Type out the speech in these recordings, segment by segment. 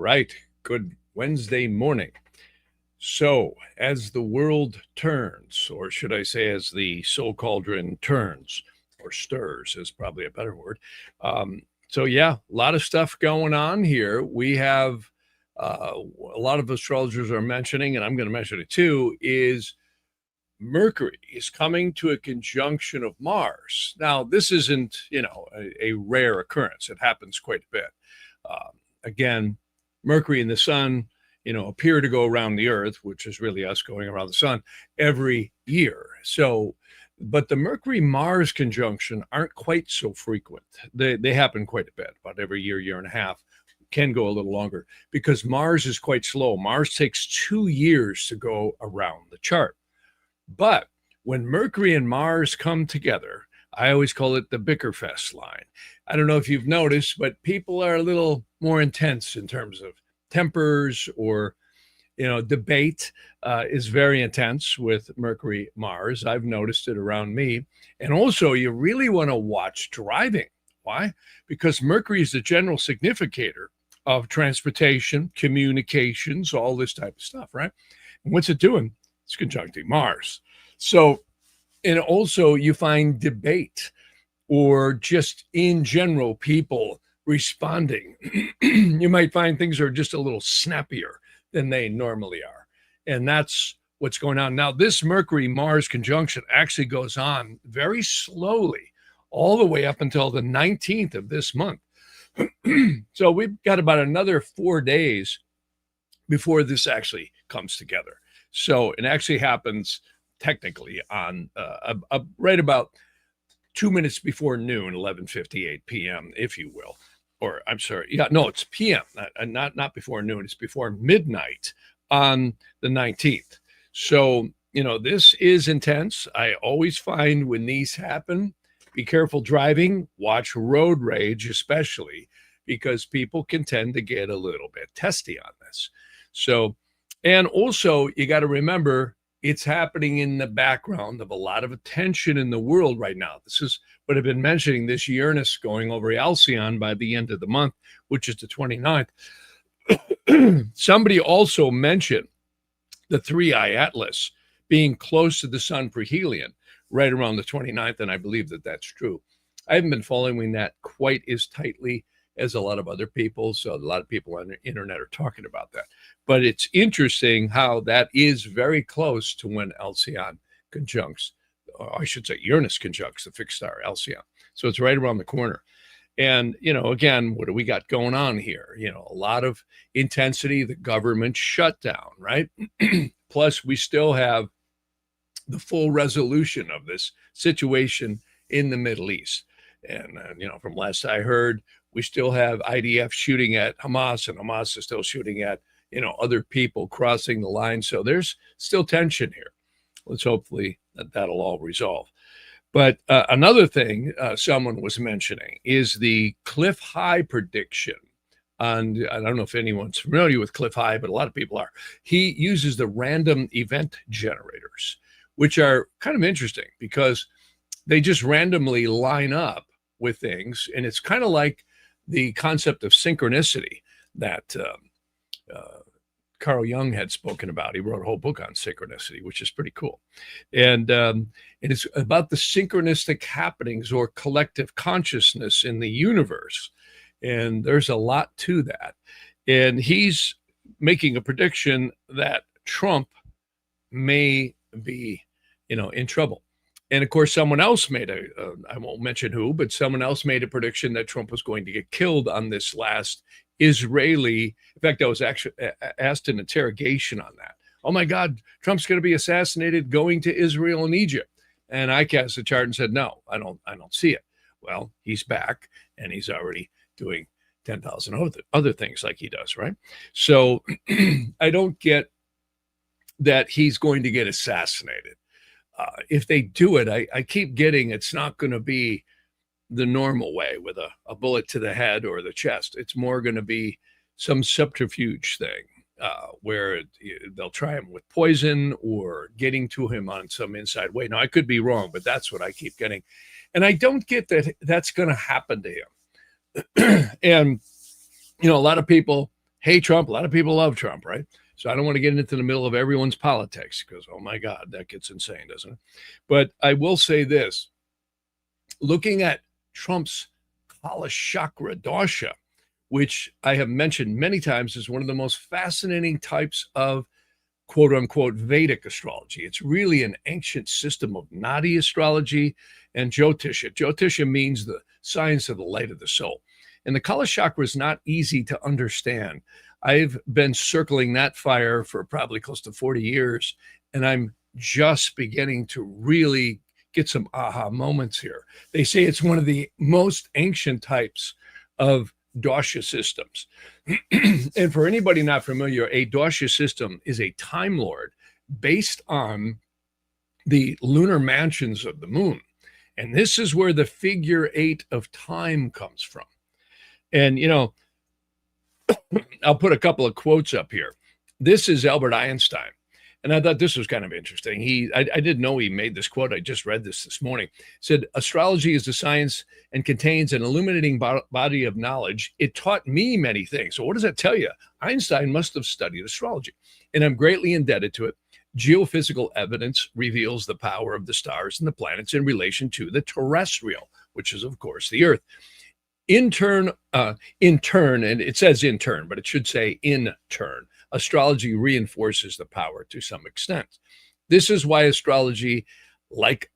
right. Good Wednesday morning. So, as the world turns, or should I say, as the soul cauldron turns, or stirs is probably a better word. Yeah, a lot of stuff going on here. We have a lot of astrologers are mentioning, and I'm going to mention it too, is Mercury is coming to a conjunction of Mars. Now, this isn't, a rare occurrence. It happens quite a bit. Again, Mercury and the Sun, appear to go around the Earth, which is really us going around the Sun every year. So, but the Mercury-Mars conjunction aren't quite so frequent. They happen quite a bit, about every year, year and a half. Can go a little longer because Mars is quite slow. Mars takes 2 years to go around the chart. But when Mercury and Mars come together, I always call it the Bickerfest line. I don't know if you've noticed, but people are a little more intense in terms of tempers or, debate is very intense with Mercury Mars. I've noticed it around me. And also, you really want to watch driving. Why? Because Mercury is the general significator of transportation, communications, all this type of stuff, right? And what's it doing? It's conjuncting Mars. So, and also you find debate or just in general people responding. You might find things are just a little snappier than they normally are. And that's what's going on. Now, this Mercury-Mars conjunction actually goes on very slowly all the way up until the 19th of this month. So we've got about another 4 days before this actually comes together. So it actually happens technically on right about 2 minutes before noon, 11:58 p.m., if you will. Or I'm sorry, yeah, no, it's p.m., not before noon. It's before midnight on the 19th. So, this is intense. I always find when these happen, be careful driving, watch road rage, especially because people can tend to get a little bit testy on this. So, and also, you got to remember, it's happening in the background of a lot of attention in the world right now. This is what I've been mentioning, this Uranus going over Alcyon by the end of the month, which is the 29th. Somebody also mentioned the 3-eye Atlas being close to the Sun perihelion right around the 29th, and I believe that that's true. I haven't been following that quite as tightly as a lot of other people. So a lot of people on the internet are talking about that. But it's interesting how that is very close to when Alcyon conjuncts, or I should say Uranus conjuncts the fixed star Alcyon. So it's right around the corner. And, again, what do we got going on here? A lot of intensity, the government shutdown, right? Plus, we still have the full resolution of this situation in the Middle East. And, from last I heard, we still have IDF shooting at Hamas, and Hamas is still shooting at, other people crossing the line. So there's still tension here. Let's hopefully that'll all resolve. But another thing someone was mentioning is the Cliff High prediction. And I don't know if anyone's familiar with Cliff High, but a lot of people are. He uses the random event generators, which are kind of interesting because they just randomly line up with things. And it's kind of like the concept of synchronicity that Carl Jung had spoken about. He wrote a whole book on synchronicity, which is pretty cool. And it's about the synchronistic happenings or collective consciousness in the universe. And there's a lot to that. And he's making a prediction that Trump may be, in trouble. And of course, someone else made I won't mention who, but someone else made a prediction that Trump was going to get killed on this last Israeli. In fact, I was actually asked an interrogation on that. Oh my God, Trump's going to be assassinated going to Israel and Egypt. And I cast the chart and said, no, I don't see it. Well, he's back and he's already doing 10,000 other things like he does, right? So I don't get that he's going to get assassinated. If they do it, I keep getting it's not going to be the normal way with a bullet to the head or the chest. It's more going to be some subterfuge thing where they'll try him with poison or getting to him on some inside way. Now, I could be wrong, but that's what I keep getting. And I don't get that that's going to happen to him. And, a lot of people hate Trump. A lot of people love Trump, right? So I don't want to get into the middle of everyone's politics because, oh my God, that gets insane, doesn't it? But I will say this, looking at Trump's Kalachakra dosha, which I have mentioned many times is one of the most fascinating types of quote unquote Vedic astrology. It's really an ancient system of Nadi astrology and Jyotisha. Jyotisha means the science of the light of the soul. And the Kala chakra is not easy to understand. I've been circling that fire for probably close to 40 years, and I'm just beginning to really get some aha moments here. They say it's one of the most ancient types of dosha systems. And for anybody not familiar, a dosha system is a time lord based on the lunar mansions of the moon. And this is where the figure 8 of time comes from. And, you know, I'll put a couple of quotes up here. This is Albert Einstein. And I thought this was kind of interesting. I didn't know he made this quote. I just read this morning. It said, astrology is a science and contains an illuminating body of knowledge. It taught me many things. So what does that tell you? Einstein must have studied astrology, and I'm greatly indebted to it. Geophysical evidence reveals the power of the stars and the planets in relation to the terrestrial, which is, of course, the Earth. In turn, and it says in turn, but it should say in turn, astrology reinforces the power to some extent. This is why astrology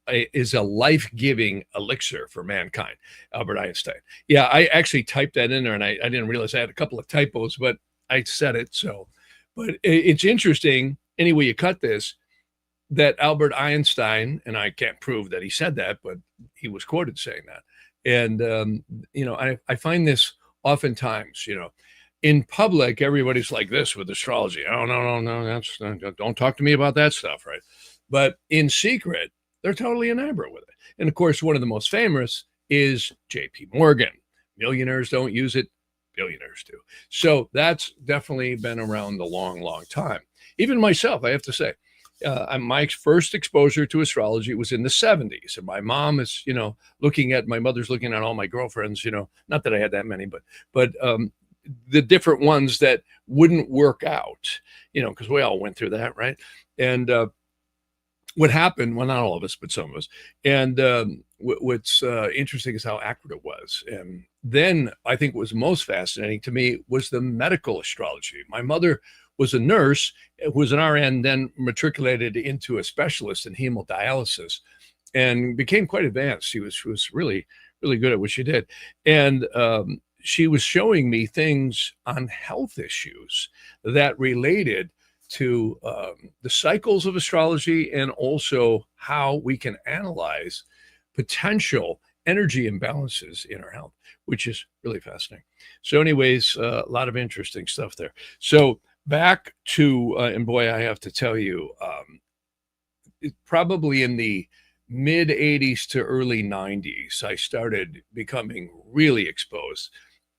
is a life-giving elixir for mankind. Albert Einstein. Yeah, I actually typed that in there, and I didn't realize I had a couple of typos, but I said it. So, but it's interesting, anyway you cut this, that Albert Einstein, and I can't prove that he said that, but he was quoted saying that. And, you know, I find this oftentimes, you know, in public, everybody's like this with astrology. Oh, no, don't talk to me about that stuff, right? But in secret, they're totally enamored with it. And of course, one of the most famous is J.P. Morgan. Millionaires don't use it, billionaires do. So that's definitely been around a long, long time. Even myself, I have to say, my first exposure to astrology was in the 70s. And my mom is, you know, my mother's looking at all my girlfriends, you know, not that I had that many, but the different ones that wouldn't work out, you know, because we all went through that, right? And what happened, well, not all of us, but some of us. And what's interesting is how accurate it was. And then I think what was most fascinating to me was the medical astrology. My mother was a nurse who was an RN, then matriculated into a specialist in hemodialysis and became quite advanced. She was really, really good at what she did. And she was showing me things on health issues that related to the cycles of astrology and also how we can analyze potential energy imbalances in our health, which is really fascinating. So anyways, a lot of interesting stuff there. So back to, and boy, I have to tell you, probably in the mid 80s to early 90s, I started becoming really exposed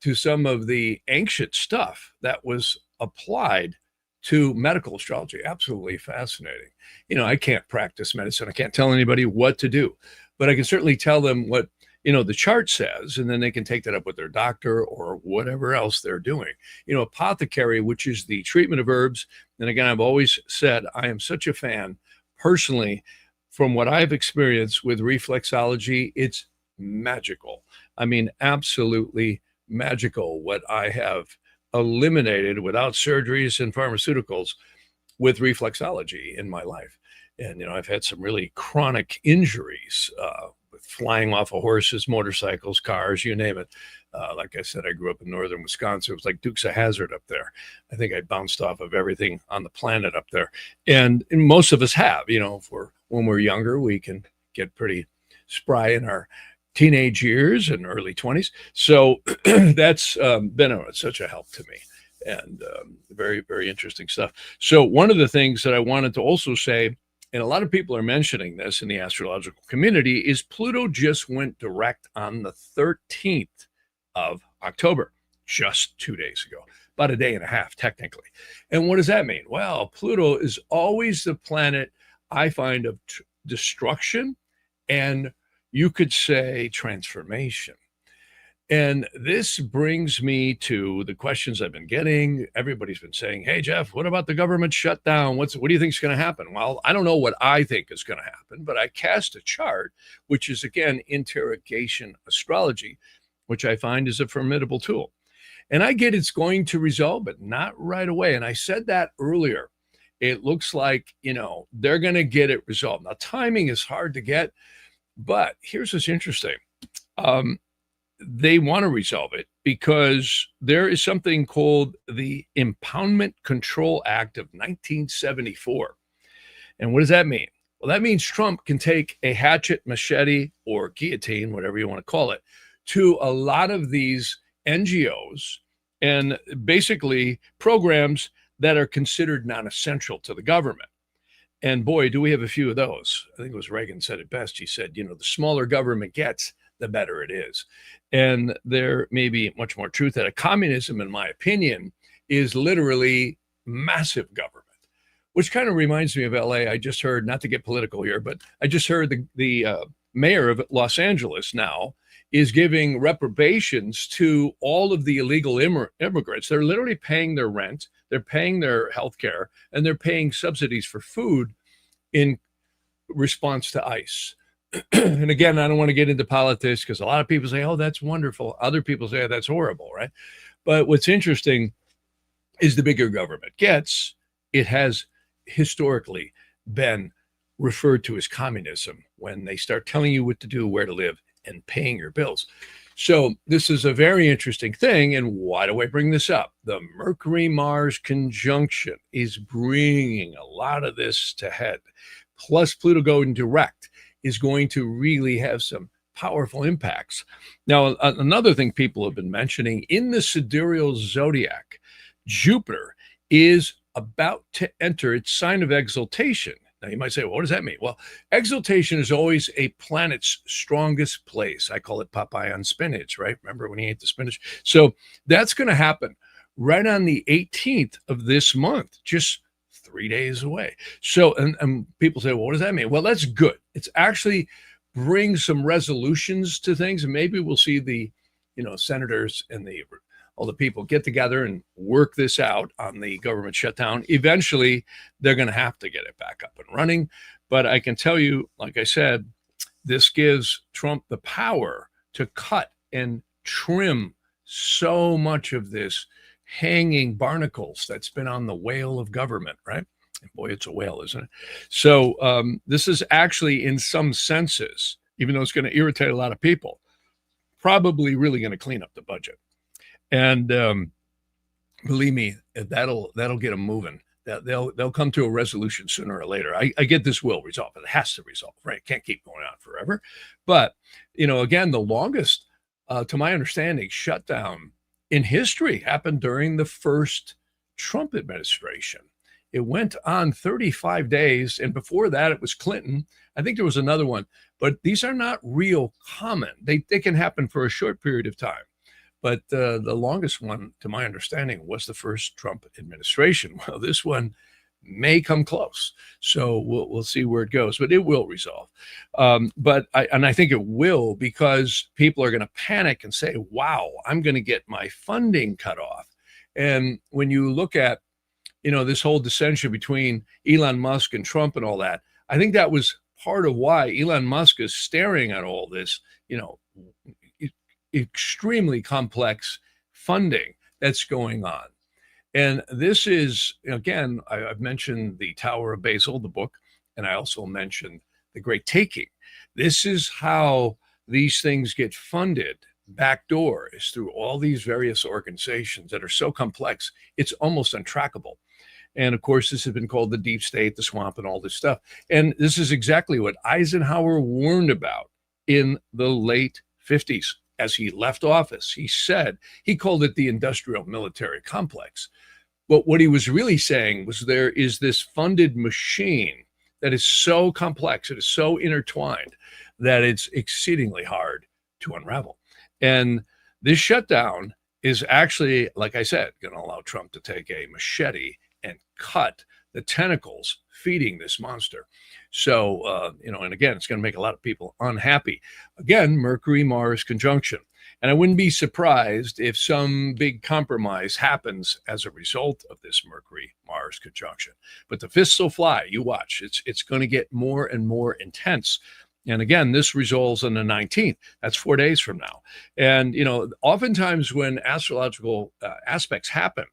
to some of the ancient stuff that was applied to medical astrology. Absolutely fascinating. You know, I can't practice medicine. I can't tell anybody what to do, but I can certainly tell them what, you know, the chart says, and then they can take that up with their doctor or whatever else they're doing. You know, apothecary, which is the treatment of herbs. And again, I've always said, I am such a fan personally from what I've experienced with reflexology. It's magical. I mean, absolutely magical what I have eliminated without surgeries and pharmaceuticals with reflexology in my life. And, you know, I've had some really chronic injuries with flying off of horses, motorcycles, cars, you name it. Like I said, I grew up in northern Wisconsin. It was like Dukes of Hazzard up there. I think I bounced off of everything on the planet up there. And most of us have, you know, when we're younger, we can get pretty spry in our teenage years and early 20s. So that's been such a help to me, and very, very interesting stuff. So one of the things that I wanted to also say, and a lot of people are mentioning this in the astrological community, is Pluto just went direct on the 13th of October, just 2 days ago, about a day and a half, technically. And what does that mean? Well, Pluto is always the planet I find of destruction and, you could say, transformation. And this brings me to the questions I've been getting. Everybody's been saying, "Hey, Jeff, what about the government shutdown? What do you think is going to happen?" Well, I don't know what I think is going to happen, but I cast a chart, which is again interrogation astrology, which I find is a formidable tool. And I get it's going to resolve, but not right away. And I said that earlier. It looks like, they're going to get it resolved. Now, timing is hard to get, but here's what's interesting. They want to resolve it because there is something called the Impoundment Control Act of 1974. And what does that mean? Well, that means Trump can take a hatchet, machete, or guillotine, whatever you want to call it, to a lot of these NGOs and basically programs that are considered non-essential to the government. And boy, do we have a few of those. I think it was Reagan said it best. He said, the smaller government gets, the better it is. And there may be much more truth that communism, in my opinion, is literally massive government, which kind of reminds me of LA. I just heard, not to get political here, but I just heard the mayor of Los Angeles now is giving reprobations to all of the illegal immigrants. They're literally paying their rent, they're paying their health care, and they're paying subsidies for food in response to ICE. And again, I don't want to get into politics because a lot of people say, "Oh, that's wonderful." Other people say, "Oh, that's horrible," right? But what's interesting is the bigger government gets, it has historically been referred to as communism when they start telling you what to do, where to live, and paying your bills. So this is a very interesting thing. And why do I bring this up? The Mercury-Mars conjunction is bringing a lot of this to head. Plus Pluto going direct is going to really have some powerful impacts. Now, another thing people have been mentioning, in the sidereal zodiac, Jupiter is about to enter its sign of exaltation. Now, you might say, well, what does that mean? Well, exaltation is always a planet's strongest place. I call it Popeye on spinach, right? Remember when he ate the spinach? So that's going to happen right on the 18th of this month, just 3 days away. So, and people say, well, what does that mean? Well, that's good. It's actually brings some resolutions to things. And maybe we'll see the, senators and all the people get together and work this out on the government shutdown. Eventually, they're going to have to get it back up and running. But I can tell you, like I said, this gives Trump the power to cut and trim so much of this hanging barnacles that's been on the whale of government, right? And boy, it's a whale, isn't it? So this is actually, in some senses, even though it's going to irritate a lot of people, probably really going to clean up the budget. And believe me, that'll get them moving. They'll come to a resolution sooner or later. I get this will resolve. It has to resolve, right? It can't keep going on forever. But again, the longest, to my understanding, shutdown in history happened during the first Trump administration. It went on 35 days, and before that, it was Clinton. I think there was another one, but these are not real common. They can happen for a short period of time. But the longest one, to my understanding, was the first Trump administration. Well, this one may come close. So we'll see where it goes, but it will resolve. But I think it will, because people are going to panic and say, wow, I'm going to get my funding cut off. And when you look at, this whole dissension between Elon Musk and Trump and all that, I think that was part of why Elon Musk is staring at all this, extremely complex funding that's going on. And this is, again, I've mentioned the Tower of Babel, the book, and I also mentioned the Great Taking. This is how these things get funded. Backdoor is through all these various organizations that are so complex, it's almost untrackable. And of course, this has been called the deep state, the swamp, and all this stuff. And this is exactly what Eisenhower warned about in the late 50s. As he left office, he said, he called it the industrial military complex. But what he was really saying was there is this funded machine that is so complex, it is so intertwined that it's exceedingly hard to unravel. And this shutdown is actually, like I said, going to allow Trump to take a machete and cut the tentacles feeding this monster. So, and again, it's going to make a lot of people unhappy. Again, Mercury-Mars conjunction. And I wouldn't be surprised if some big compromise happens as a result of this Mercury Mars conjunction. But the fists will fly. You watch. It's going to get more and more intense. And again, this resolves on the 19th. That's 4 days from now. And, oftentimes when astrological aspects happen,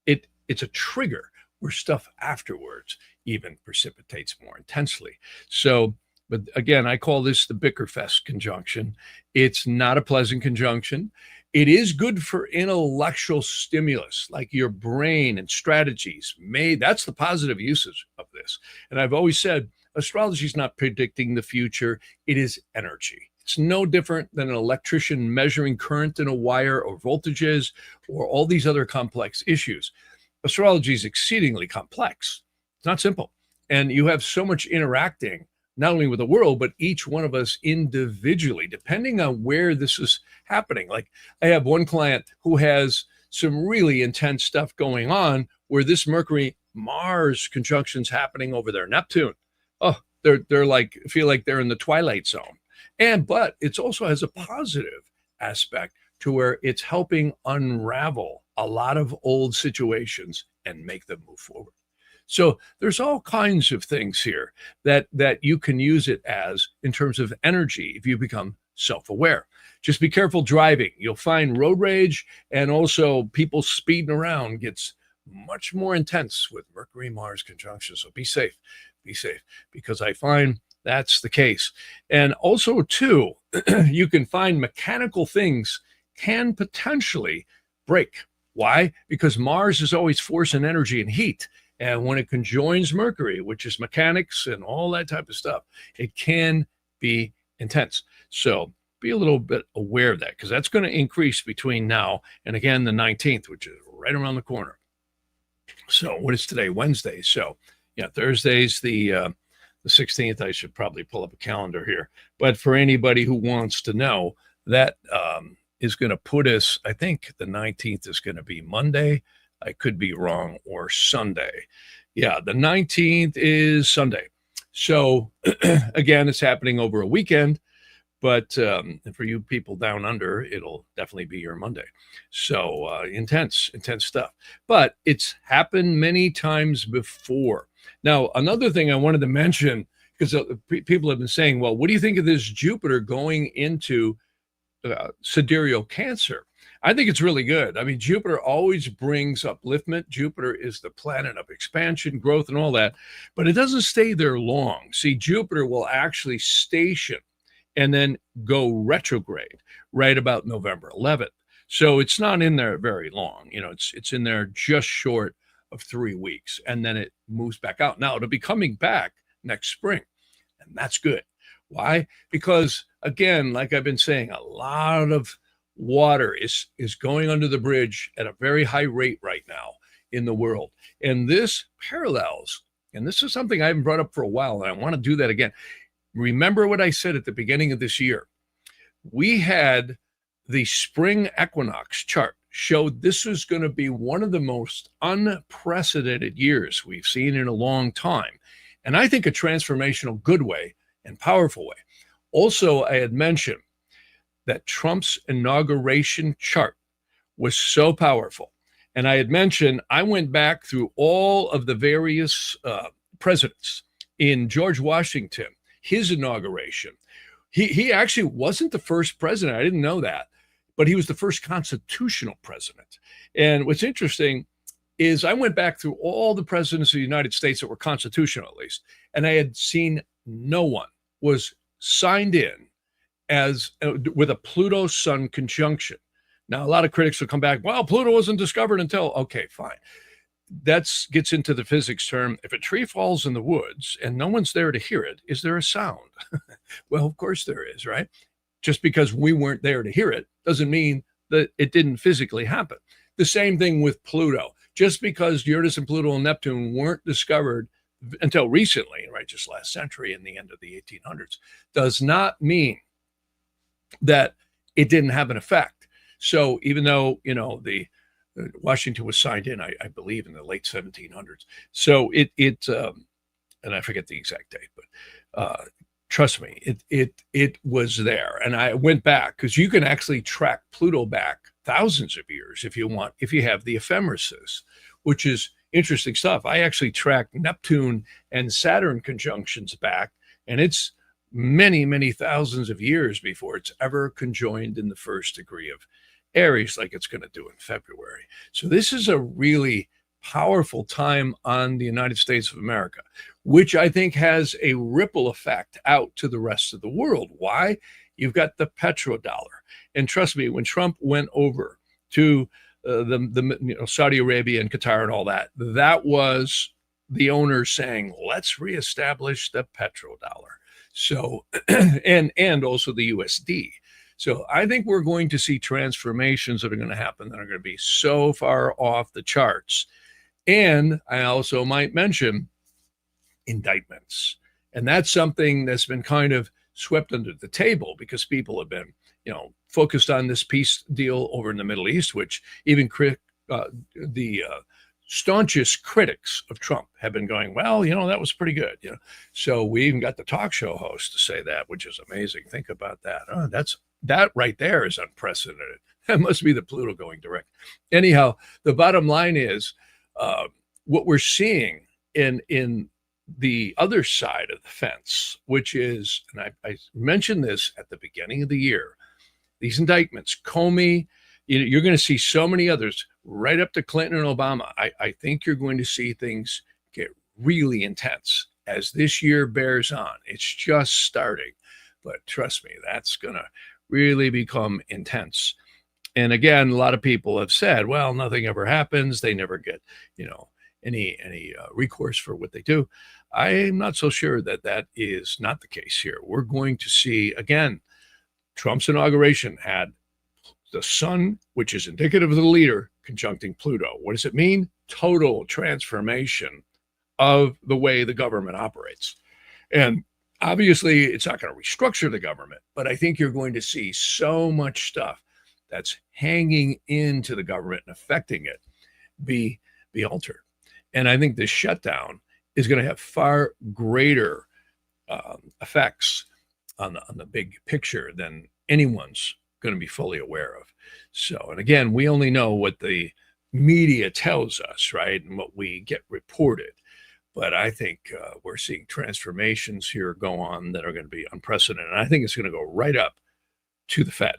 it's a trigger where stuff afterwards even precipitates more intensely. So, but again, I call this the Bickerfest conjunction. It's not a pleasant conjunction. It is good for intellectual stimulus, like your brain and strategies. That's the positive uses of this. And I've always said, astrology is not predicting the future. It is energy. It's no different than an electrician measuring current in a wire or voltages or all these other complex issues. Astrology is exceedingly complex. It's not simple. And you have so much interacting, not only with the world, but each one of us individually, depending on where this is happening. Like I have one client who has some really intense stuff going on where this Mercury Mars conjunction's happening over their Neptune. Oh, they're like, feel like they're in the twilight zone. But it also has a positive aspect to where it's helping unravel a lot of old situations and make them move forward. So there's all kinds of things here that you can use it as in terms of energy if you become self-aware. Just be careful driving. You'll find road rage and also people speeding around gets much more intense with Mercury Mars conjunction. So be safe, because I find that's the case. And also too, you can find mechanical things can potentially break. Why? Because Mars is always force and energy and heat. And when it conjoins Mercury, which is mechanics and all that type of stuff, it can be intense. So be a little bit aware of that, because that's going to increase between now and again the 19th, which is right around the corner. So what is today? Wednesday. So yeah, Thursday's the 16th. I should probably pull up a calendar here. But for anybody who wants to know, that is going to put us, I think the 19th is going to be Monday. I could be wrong, or Sunday. Yeah, the 19th is Sunday. So again, it's happening over a weekend, but for you people down under, it'll definitely be your Monday. So intense stuff. But it's happened many times before. Now, another thing I wanted to mention, because people have been saying, well, what do you think of this Jupiter going into sidereal Cancer? I think it's really good. I mean, Jupiter always brings upliftment. Jupiter is the planet of expansion, growth, and all that, but it doesn't stay there long. See, Jupiter will actually station and then go retrograde right about November 11th. So it's not in there very long. It's in there just short of 3 weeks, and then it moves back out. Now it'll be coming back next spring, and that's good. Why? Because again, like I've been saying, a lot of water is going under the bridge at a very high rate right now in the world. And this parallels, and this is something I haven't brought up for a while, and I want to do that again. Remember what I said at the beginning of this year. We had the spring equinox chart showed this was going to be one of the most unprecedented years we've seen in a long time. And I think a transformational good way and powerful way. Also, I had mentioned that Trump's inauguration chart was so powerful. And I had mentioned, I went back through all of the various presidents in George Washington, his inauguration. He actually wasn't the first president. I didn't know that, but he was the first constitutional president. And what's interesting is I went back through all the presidents of the United States that were constitutional, at least, and I had seen no one was signed in as with a Pluto-Sun conjunction. Now, a lot of critics will come back, well, Pluto wasn't discovered until, okay, fine. That gets into the physics term. If a tree falls in the woods and no one's there to hear it, is there a sound? Well, of course there is, right? Just because we weren't there to hear it doesn't mean that it didn't physically happen. The same thing with Pluto. Just because Uranus and Pluto and Neptune weren't discovered until recently, right, just last century in the end of the 1800s, does not mean that it didn't have an effect. So even though, the Washington was signed in, I believe, in the late 1700s. So it and I forget the exact date, but trust me, it was there. And I went back because you can actually track Pluto back thousands of years if you want, if you have the ephemeris, which is interesting stuff. I actually tracked Neptune and Saturn conjunctions back, and it's many, many thousands of years before it's ever conjoined in the first degree of Aries like it's going to do in February. So this is a really powerful time on the United States of America, which I think has a ripple effect out to the rest of the world. Why? You've got the petrodollar. And trust me, when Trump went over to Saudi Arabia and Qatar and all that, that was the owners saying, let's reestablish the petrodollar. So, and also the USD. So I think we're going to see transformations that are going to happen that are going to be so far off the charts. And I also might mention indictments. And that's something that's been kind of swept under the table because people have been, focused on this peace deal over in the Middle East, which even the staunchest critics of Trump have been going, well, that was pretty good. So we even got the talk show host to say that, which is amazing. Think about that. That right there is unprecedented. That must be the Pluto going direct. Anyhow, the bottom line is what we're seeing in the other side of the fence, which is, and I mentioned this at the beginning of the year, these indictments, Comey, you're going to see so many others right up to Clinton and Obama. I think you're going to see things get really intense as this year bears on. It's just starting, but trust me, that's going to really become intense. And again, a lot of people have said, well, nothing ever happens. They never get, any recourse for what they do. I'm not so sure that that is not the case here. We're going to see, again, Trump's inauguration had the sun, which is indicative of the leader, conjuncting Pluto. What does it mean? Total transformation of the way the government operates. And obviously, it's not going to restructure the government, but I think you're going to see so much stuff that's hanging into the government and affecting it be altered. And I think this shutdown is going to have far greater effects on the big picture than anyone's going to be fully aware of. So, and again, we only know what the media tells us, right? And what we get reported. But I think we're seeing transformations here go on that are going to be unprecedented. And I think it's going to go right up to the Fed.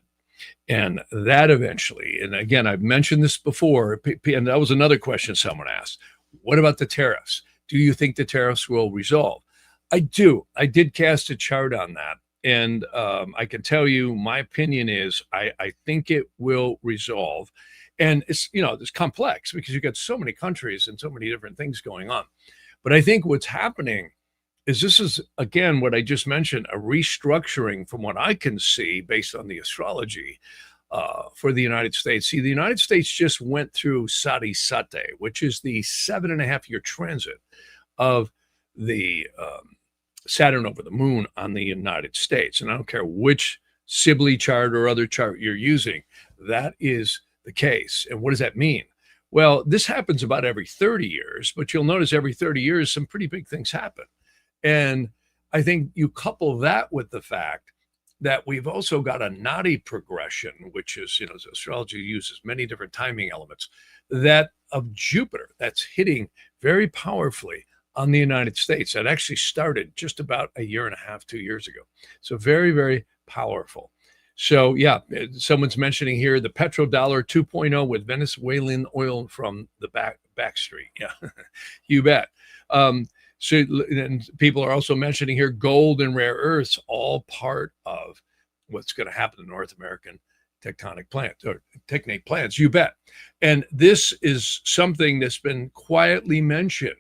And that eventually, and again, I've mentioned this before, and that was another question someone asked. What about the tariffs? Do you think the tariffs will resolve? I do. I did cast a chart on that. And I can tell you my opinion is I think it will resolve. And it's complex because you've got so many countries and so many different things going on. But I think what's happening is this is, again, what I just mentioned, a restructuring from what I can see based on the astrology for the United States. See, the United States just went through Sati Sate, which is the 7.5-year transit of the Saturn over the moon on the United States. And I don't care which Sibley chart or other chart you're using, that is the case. And what does that mean? Well, this happens about every 30 years, but you'll notice every 30 years, some pretty big things happen. And I think you couple that with the fact that we've also got a Nadi progression, which is, astrology uses many different timing elements, that of Jupiter that's hitting very powerfully on the United States. That actually started just about a year and a half, 2 years ago. So very, very powerful. So yeah, someone's mentioning here the petrodollar 2.0 with Venezuelan oil from the back street. Yeah, you bet. So and people are also mentioning here gold and rare earths, all part of what's going to happen to North American tectonic plants. You bet. And this is something that's been quietly mentioned.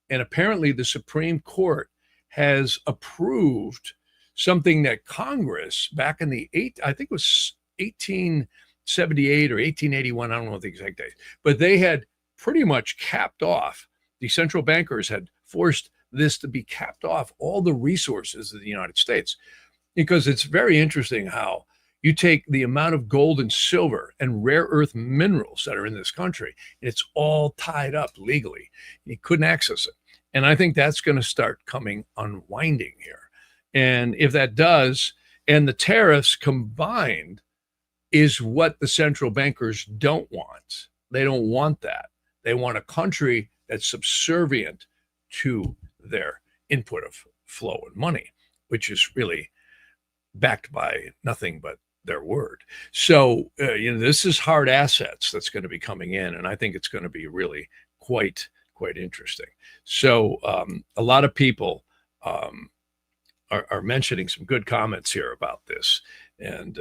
And apparently the Supreme Court has approved something that Congress back in I think it was 1878 or 1881, I don't know the exact date, but they had pretty much capped off, the central bankers had forced this to be capped off all the resources of the United States. Because it's very interesting how you take the amount of gold and silver and rare earth minerals that are in this country, and it's all tied up legally. You couldn't access it. And I think that's going to start unwinding here. And if that does, and the tariffs combined is what the central bankers don't want. They don't want that. They want a country that's subservient to their input of flow and money, which is really backed by nothing but their word. So, this is hard assets that's going to be coming in, and I think it's going to be really quite interesting. So, a lot of people are mentioning some good comments here about this, and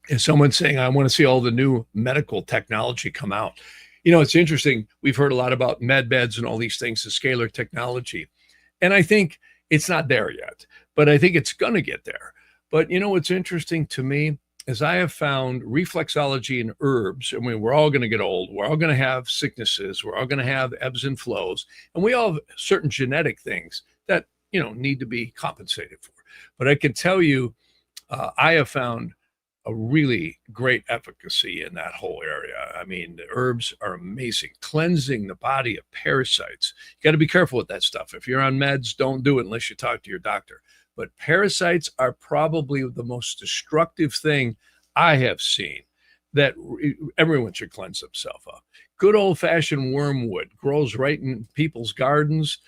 and someone's saying, I want to see all the new medical technology come out. It's interesting. We've heard a lot about med beds and all these things, the scalar technology. And I think it's not there yet, but I think it's going to get there. But what's interesting to me is I have found reflexology and herbs. I mean, we're all going to get old. We're all going to have sicknesses. We're all going to have ebbs and flows. And we all have certain genetic things that, need to be compensated for. But I can tell you, I have found a really great efficacy in that whole area. I mean, the herbs are amazing, cleansing the body of parasites. You got to be careful with that stuff. If you're on meds, don't do it unless you talk to your doctor. But parasites are probably the most destructive thing I have seen that everyone should cleanse themselves of. Good old-fashioned wormwood grows right in people's gardens.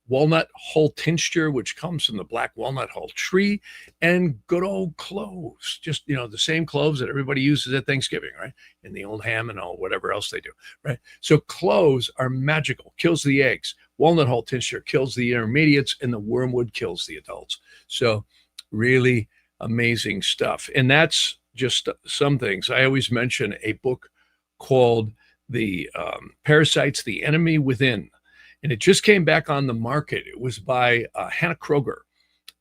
Walnut hull tincture, which comes from the black walnut hull tree, and good old cloves, just, the same cloves that everybody uses at Thanksgiving, right? And the old ham and all, whatever else they do, right? So cloves are magical, kills the eggs. Walnut hull tincture kills the intermediates, and the wormwood kills the adults. So really amazing stuff. And that's just some things. I always mention a book called The Parasites, the Enemy Within. And it just came back on the market. It was by Hannah Kroger.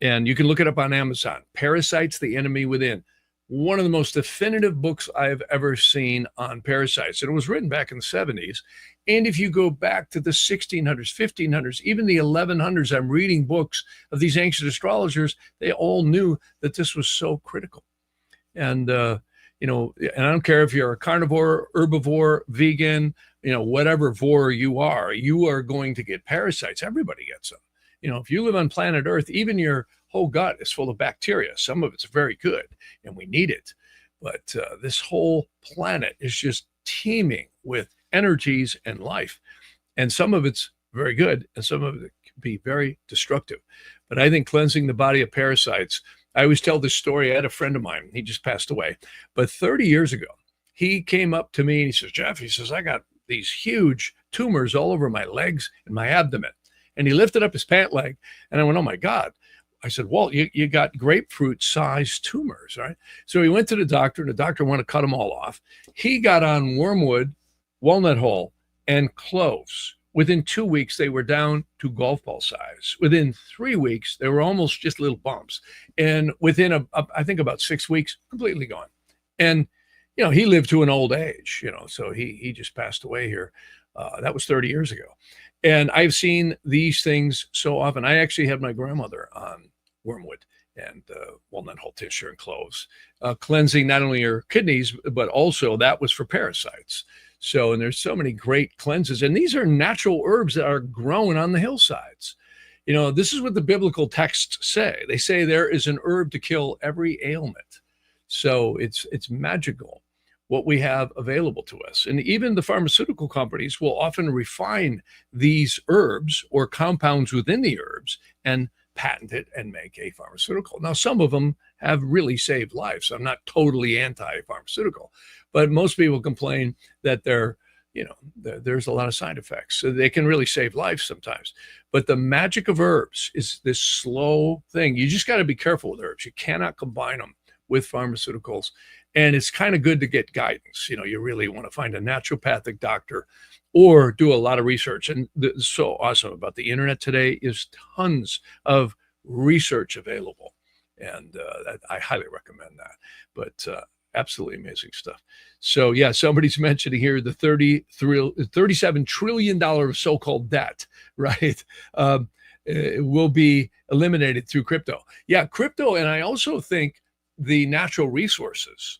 And you can look it up on Amazon. Parasites, the Enemy Within. One of the most definitive books I've ever seen on parasites. And it was written back in the 70s. And if you go back to the 1600s, 1500s, even the 1100s, I'm reading books of these ancient astrologers. They all knew that this was so critical. And, and I don't care if you're a carnivore, herbivore, vegan, whatever vor you are going to get parasites. Everybody gets them. If you live on planet Earth, even your whole gut is full of bacteria. Some of it's very good and we need it. But this whole planet is just teeming with energies and life. And some of it's very good and some of it can be very destructive. But I think cleansing the body of parasites, I always tell this story. I had a friend of mine, he just passed away, but 30 years ago, he came up to me and he says, Jeff, I got these huge tumors all over my legs and my abdomen. And he lifted up his pant leg and I went, oh my God. I said, Walt, you got grapefruit sized tumors, right? So he went to the doctor and the doctor wanted to cut them all off. He got on wormwood, walnut hull, and cloves. Within 2 weeks, they were down to golf ball size. Within 3 weeks, they were almost just little bumps. And within, I think about 6 weeks, completely gone. And he lived to an old age, so he just passed away here. That was 30 years ago. And I've seen these things so often. I actually had my grandmother on wormwood and walnut hull tincture and cloves, cleansing not only her kidneys, but also that was for parasites. So, and there's so many great cleanses. And these are natural herbs that are grown on the hillsides. This is what the biblical texts say. They say there is an herb to kill every ailment. So it's magical what we have available to us. And even the pharmaceutical companies will often refine these herbs or compounds within the herbs and patent it and make a pharmaceutical. Now, some of them have really saved lives. I'm not totally anti-pharmaceutical, but most people complain that there's a lot of side effects. So they can really save lives sometimes. But the magic of herbs is this slow thing. You just got to be careful with herbs. You cannot combine them with pharmaceuticals. And it's kind of good to get guidance. You really want to find a naturopathic doctor or do a lot of research. And it's so awesome about the internet today is tons of research available. And I highly recommend that. But absolutely amazing stuff. So yeah, somebody's mentioning here the $37 trillion of so-called debt, right? It will be eliminated through crypto. Yeah, crypto. And I also think the natural resources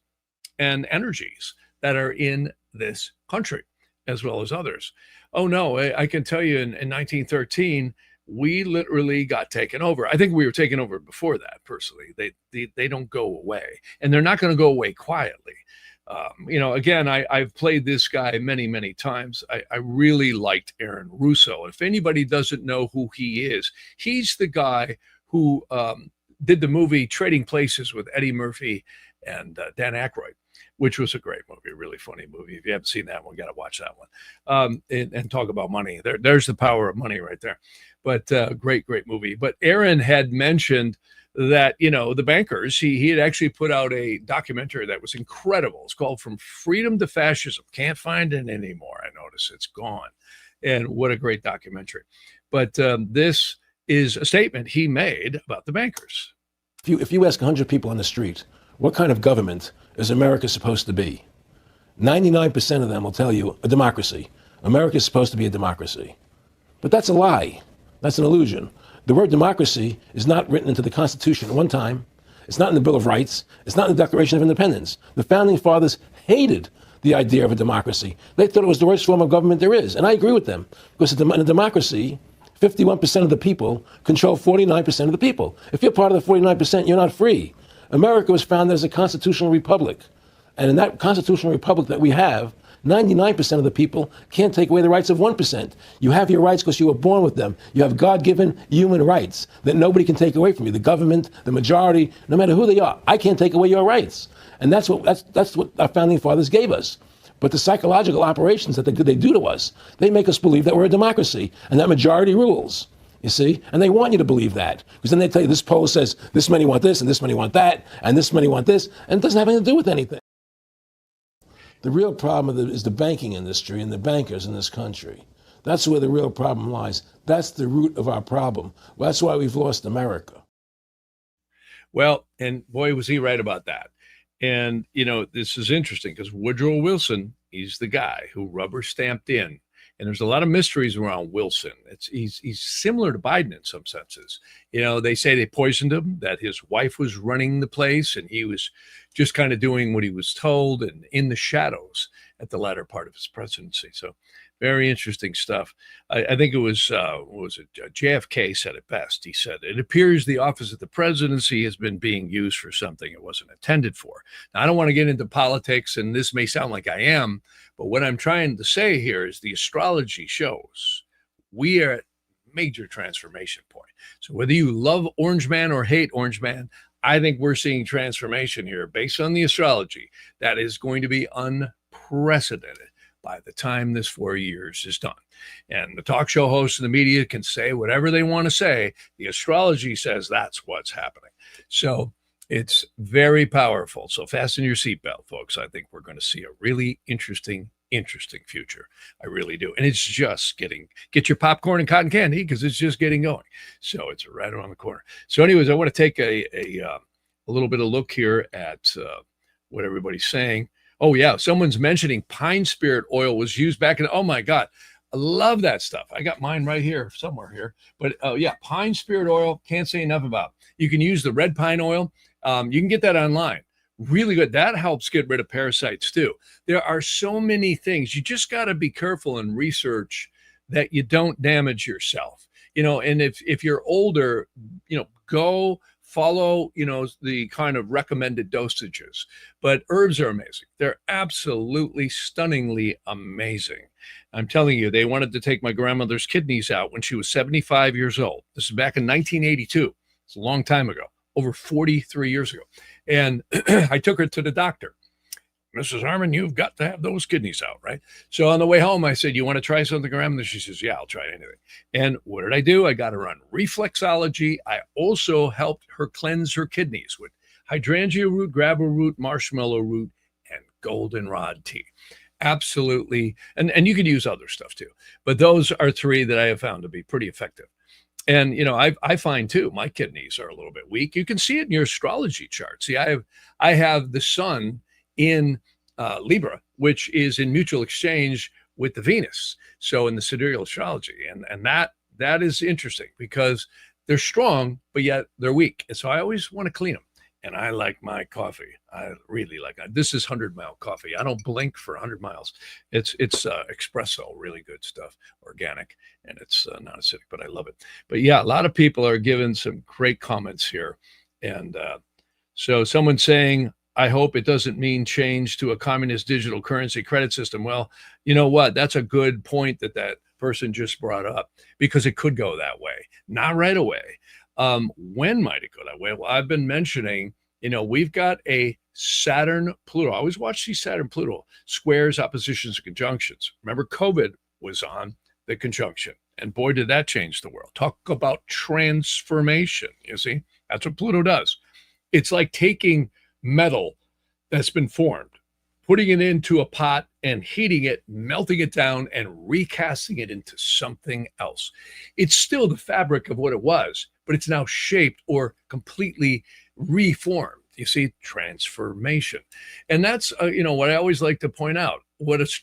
and energies that are in this country, as well as others. Oh no, I can tell you in 1913, we literally got taken over. I think we were taken over before that. Personally, they don't go away, and they're not going to go away quietly. Again, I've played this guy many times. I really liked Aaron Russo. If anybody doesn't know who he is, he's the guy who did the movie Trading Places with Eddie Murphy and Dan Aykroyd, which was a great movie, a really funny movie. If you haven't seen that one, got to watch that one. And talk about money. There's the power of money right there. But great movie. But Aaron had mentioned that, the bankers, he had actually put out a documentary that was incredible. It's called From Freedom to Fascism. Can't find it anymore. I notice it's gone. And what a great documentary. But this is a statement he made about the bankers. If you ask 100 people on the street, what kind of government is America supposed to be? 99% of them will tell you a democracy. America is supposed to be a democracy. But that's a lie. That's an illusion. The word democracy is not written into the Constitution at one time. It's not in the Bill of Rights. It's not in the Declaration of Independence. The Founding Fathers hated the idea of a democracy. They thought it was the worst form of government there is. And I agree with them. Because in a democracy, 51% of the people control 49% of the people. If you're part of the 49%, you're not free. America was founded as a constitutional republic. And in that constitutional republic that we have, 99% of the people can't take away the rights of 1%. You have your rights because you were born with them. You have God-given human rights that nobody can take away from you. The government, the majority, no matter who they are, I can't take away your rights. And that's what our founding fathers gave us. But the psychological operations that they do to us, they make us believe that we're a democracy and that majority rules. You see? And they want you to believe that. Because then they tell you this poll says this many want this and this many want that and this many want this. And it doesn't have anything to do with anything. The real problem is the banking industry and the bankers in this country. That's where the real problem lies. That's the root of our problem. Well, that's why we've lost America. Well, and boy, was he right about that. And, this is interesting because Woodrow Wilson, he's the guy who rubber stamped in. And there's a lot of mysteries around Wilson. He's similar to Biden in some senses. They say they poisoned him, that his wife was running the place and he was just kind of doing what he was told and in the shadows at the latter part of his presidency. So very interesting stuff. I think it was, JFK said it best. He said, "It appears the office of the presidency has been being used for something it wasn't intended for." Now, I don't want to get into politics, and this may sound like I am, but what I'm trying to say here is the astrology shows we are at major transformation point. So whether you love Orange Man or hate Orange Man, I think we're seeing transformation here based on the astrology that is going to be unprecedented by the time this 4 years is done. And the talk show hosts and the media can say whatever they want to say. The astrology says that's what's happening. So it's very powerful. So fasten your seatbelt, folks. I think we're going to see a really interesting future. I really do. And it's just get your popcorn and cotton candy because it's just getting going. So it's right around the corner. So anyways, I want to take a little bit of look here at what everybody's saying. Oh, yeah. Someone's mentioning pine spirit oil was used back in. Oh, my God. I love that stuff. I got mine right here somewhere here. But yeah, pine spirit oil. Can't say enough about. You can use the red pine oil. You can get that online. Really good. That helps get rid of parasites, too. There are so many things. You just got to be careful and research that you don't damage yourself. And if you're older, go follow, the kind of recommended dosages. But herbs are amazing. They're absolutely stunningly amazing. I'm telling you, they wanted to take my grandmother's kidneys out when she was 75 years old. This is back in 1982. It's a long time ago, over 43 years ago. And I took her to the doctor. "Mrs. Harmon, you've got to have those kidneys out," right? So on the way home, I said, "You want to try something, grandmother?" She says, "Yeah, I'll try anything." And what did I do? I got her on reflexology. I also helped her cleanse her kidneys with hydrangea root, gravel root, marshmallow root, and goldenrod tea. Absolutely. And you could use other stuff too. But those are three that I have found to be pretty effective. And, I find too, my kidneys are a little bit weak. You can see it in your astrology chart. See, I have the sun in Libra, which is in mutual exchange with the Venus. So in the sidereal astrology, and that is interesting because they're strong, but yet they're weak. And so I always want to clean them. and I like my coffee. I really like it. This is 100-mile coffee. I don't blink for 100 miles. It's espresso, really good stuff, organic, and it's not acidic, but I love it. But yeah, a lot of people are giving some great comments here. And so someone's saying, I hope it doesn't mean change to a communist digital currency credit system. Well, you know what? That's a good point that person just brought up, because it could go that way. Not right away. When might it go that way? Well, I've been mentioning, we've got a Saturn Pluto. I always watch these Saturn Pluto squares, oppositions, and conjunctions. Remember, COVID was on the conjunction, and boy, did that change the world. Talk about transformation. You see, that's what Pluto does. It's like taking metal that's been formed, putting it into a pot and heating it, melting it down, and recasting it into something else. It's still the fabric of what it was, but it's now shaped or completely reformed. You see, transformation. And that's, what I always like to point out. What it's,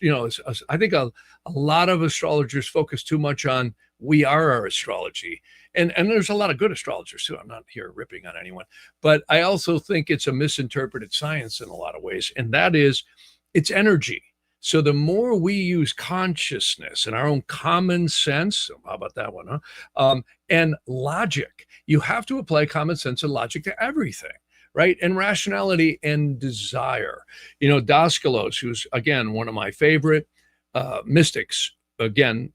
I think a lot of astrologers focus too much on we are our astrology. And there's a lot of good astrologers too. I'm not here ripping on anyone, but I also think it's a misinterpreted science in a lot of ways. And that is, it's energy. So the more we use consciousness and our own common sense, how about that one, huh? And logic, you have to apply common sense and logic to everything, right? And rationality and desire. Daskalos, who's, again, one of my favorite mystics, again,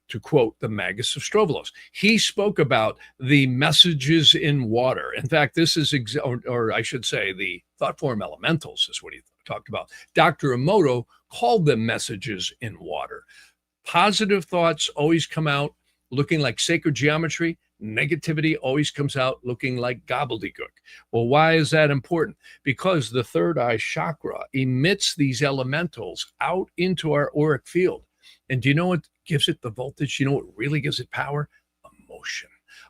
to quote the Magus of Strovolos, he spoke about the messages in water. In fact, this is, or I should say, the thought form elementals is what he talked about. Dr. Emoto called them messages in water. Positive thoughts always come out looking like sacred geometry. Negativity always comes out looking like gobbledygook. Well, why is that important? Because the third eye chakra emits these elementals out into our auric field. And do you know what gives it the voltage? You know what really gives it power?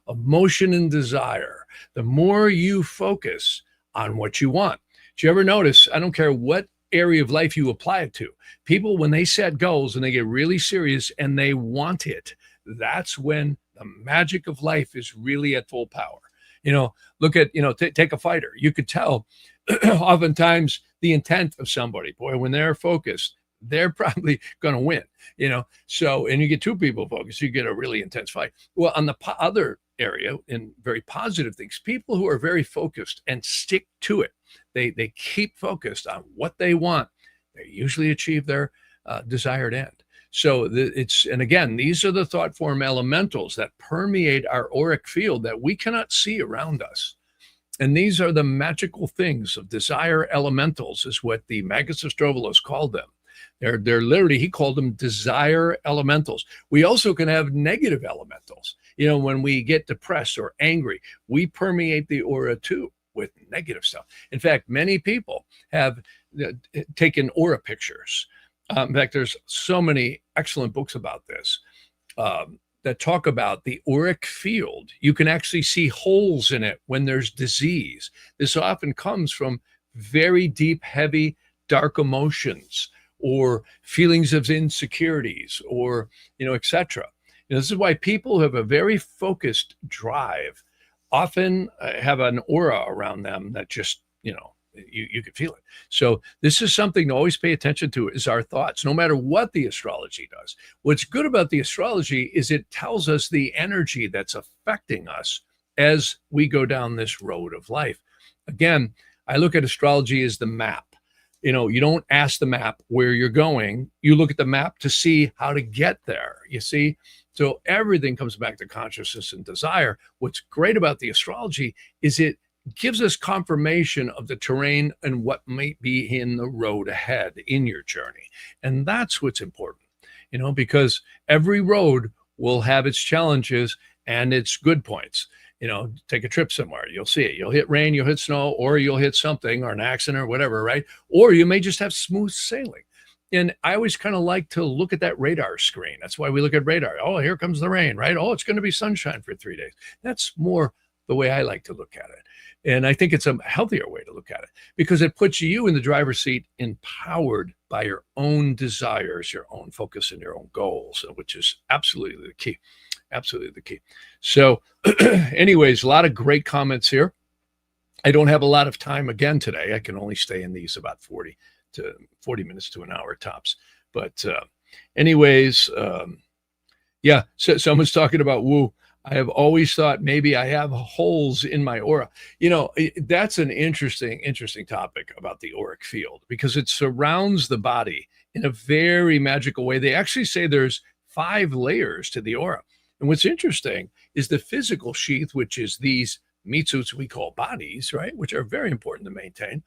Emotion and desire. The more you focus on what you want. Do you ever notice, I don't care what area of life you apply it to, people, when they set goals and they get really serious and they want it, that's when the magic of life is really at full power. Look at, take a fighter. You could tell oftentimes the intent of somebody. Boy, when they're focused, they're probably going to win, So, and you get two people focused, you get a really intense fight. Well, on the other area, in very positive things, people who are very focused and stick to it, they keep focused on what they want, they usually achieve their desired end. So and again, these are the thought form elementals that permeate our auric field that we cannot see around us. And these are the magical things of desire elementals, is what the Magus of Strovolos called them. They're literally, he called them desire elementals. We also can have negative elementals. When we get depressed or angry, we permeate the aura too with negative stuff. In fact, many people have taken aura pictures. In fact, there's so many excellent books about this that talk about the auric field. You can actually see holes in it when there's disease. This often comes from very deep, heavy, dark emotions, or feelings of insecurities, or, etc. This is why people who have a very focused drive often have an aura around them that just, you can feel it. So this is something to always pay attention to, is our thoughts, no matter what the astrology does. What's good about the astrology is it tells us the energy that's affecting us as we go down this road of life. Again, I look at astrology as the map. You don't ask the map where you're going. You look at the map to see how to get there, you see? So everything comes back to consciousness and desire. What's great about the astrology is it gives us confirmation of the terrain and what might be in the road ahead in your journey. And that's what's important, because every road will have its challenges and its good points. Take a trip somewhere, you'll see it. You'll hit rain, you'll hit snow, or you'll hit something, or an accident, or whatever, right? Or you may just have smooth sailing. And I always kind of like to look at that radar screen. That's why we look at radar. Oh, here comes the rain, right? Oh, it's going to be sunshine for 3 days. That's more the way I like to look at it. And I think it's a healthier way to look at it, because it puts you in the driver's seat, empowered by your own desires, your own focus, and your own goals, which is absolutely the key. Absolutely the key. So anyways, a lot of great comments here. I don't have a lot of time again today. I can only stay in these about 40 minutes to an hour tops. But anyways, yeah, so someone's talking about woo. I have always thought maybe I have holes in my aura. That's an interesting topic about the auric field because it surrounds the body in a very magical way. They actually say there's 5 layers to the aura. And what's interesting is the physical sheath, which is these mitsus we call bodies, right, which are very important to maintain.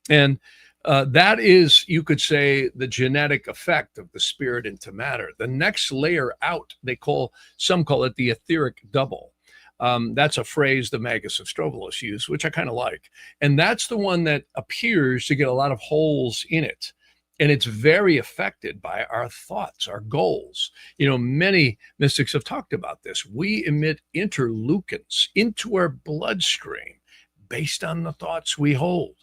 And that is, you could say, the genetic effect of the spirit into matter. The next layer out, some call it the etheric double. That's a phrase the Magus of Strovolos used, which I kind of like. And that's the one that appears to get a lot of holes in it. And it's very affected by our thoughts, our goals. Many mystics have talked about this. We emit interleukins into our bloodstream based on the thoughts we hold.